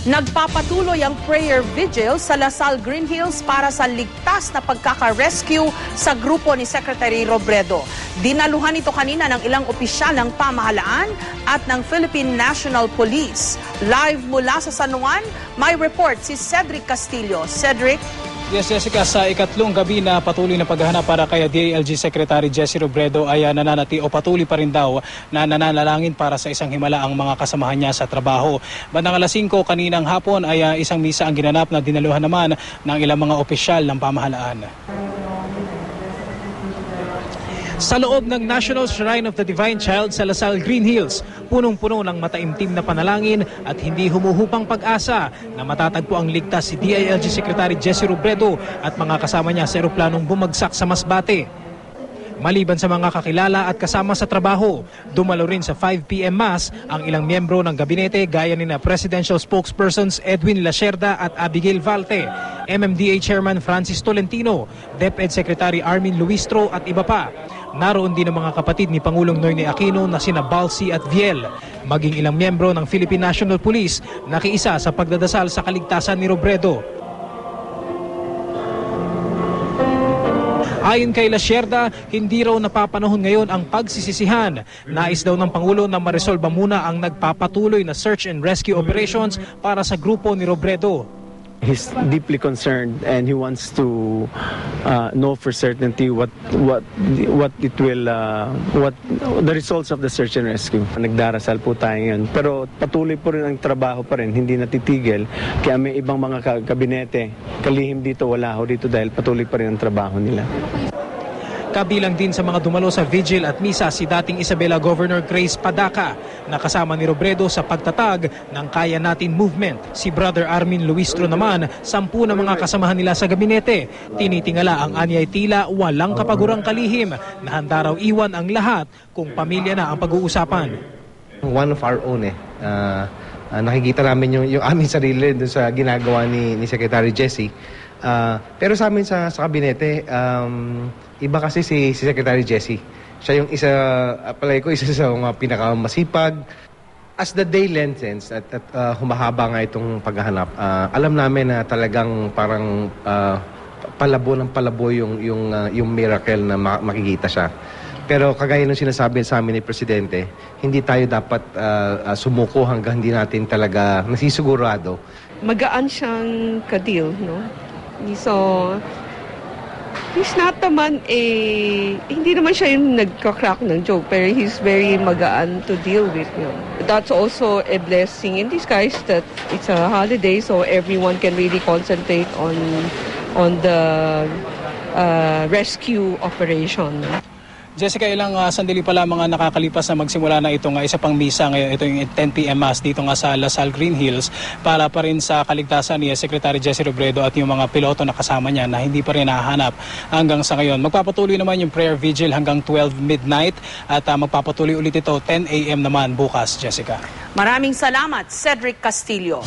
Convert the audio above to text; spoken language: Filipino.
Nagpapatuloy ang prayer vigil sa Lasal Green Hills para sa ligtas na pagkaka-rescue sa grupo ni Secretary Robredo. Dinaluhan ito kanina ng ilang opisyal ng pamahalaan at ng Philippine National Police. Live mula sa San Juan, may report si Cedric Castillo. Cedric? Yes, Jessica, sa ikatlong gabi na patuloy na paghahanap para kay DILG Secretary Jesse Robredo ay nananati o patuloy pa rin daw na nananalangin para sa isang himala ang mga kasamahan niya sa trabaho. Bandang alas 5 kaninang hapon ay isang misa ang ginanap na dinaluhan naman ng ilang mga opisyal ng pamahalaan. Sa loob ng National Shrine of the Divine Child sa Lasal Green Hills, punong-puno ng mataimtim na panalangin at hindi humuhupang pag-asa na matatagpo ang ligtas si DILG Secretary Jesse Robredo at mga kasama niya sa eroplanong bumagsak sa Masbate. Maliban sa mga kakilala at kasama sa trabaho, dumalo rin sa 5 p.m. Mass ang ilang miyembro ng gabinete gaya ni na Presidential Spokespersons Edwin Lacerda at Abigail Valte, MMDA Chairman Francis Tolentino, DepEd Secretary Armin Luistro at iba pa. Naroon din ang mga kapatid ni Pangulong Noynoy Aquino na sina Balsi at Viel, maging ilang miyembro ng Philippine National Police nakiisa sa pagdadasal sa kaligtasan ni Robredo. Ayon kay Lacerda, hindi raw napapanahon ngayon ang pagsisisihan. Nais daw ng Pangulo na maresolba muna ang nagpapatuloy na search and rescue operations para sa grupo ni Robredo. He's deeply concerned and he wants to know for certainty what the results of the search and rescue. Nagdarasal po tayo ngayon, pero patuloy po rin ang trabaho pa rin, hindi natitigil. Kaya may ibang mga kabinete, kalihim dito, wala ho dito dahil patuloy pa rin ang trabaho nila. Kabilang din sa mga dumalo sa vigil at misa si dating Isabela Governor Grace Padaka na kasama ni Robredo sa pagtatag ng Kaya Natin Movement. Si Brother Armin Luistro naman, 10 na mga kasamahan nila sa gabinete. Tinitingala ang anyay tila walang kapagurang kalihim na handa raw iwan ang lahat kung pamilya na ang pag-uusapan. One of our own nakikita namin yung aming sarili doon sa ginagawa ni Secretary Jesse. Pero sa amin sa kabinete, iba kasi si Secretary Jesse. Siya yung palagi ko, isa sa mga pinakamasipag. As the day lengthens at humahaba nga itong paghahanap, alam namin na talagang parang palabo ng palabo yung miracle na makikita siya. Pero kagaya ng sinasabi sa amin ni Presidente, hindi tayo dapat sumuko hanggang hindi natin talaga nasisigurado. Magaan siyang ka-deal, no? So, he's not naman hindi naman siya yung nagka-crack ng joke, pero he's very magaan to deal with. You know. That's also a blessing in disguise that it's a holiday, so everyone can really concentrate on the rescue operation. Jessica, ilang sandali pa lamang nakakalipas na magsimula na itong isa pang misa ngayon, ito yung 10 p.m. Mass dito nga sa Lasal Green Hills para pa rin sa kaligtasan ni Secretary Jesse Robredo at yung mga piloto na kasama niya na hindi pa rin nahahanap hanggang sa ngayon. Magpapatuloy naman yung prayer vigil hanggang 12 midnight at magpapatuloy ulit ito 10 a.m. naman bukas, Jessica. Maraming salamat, Cedric Castillo.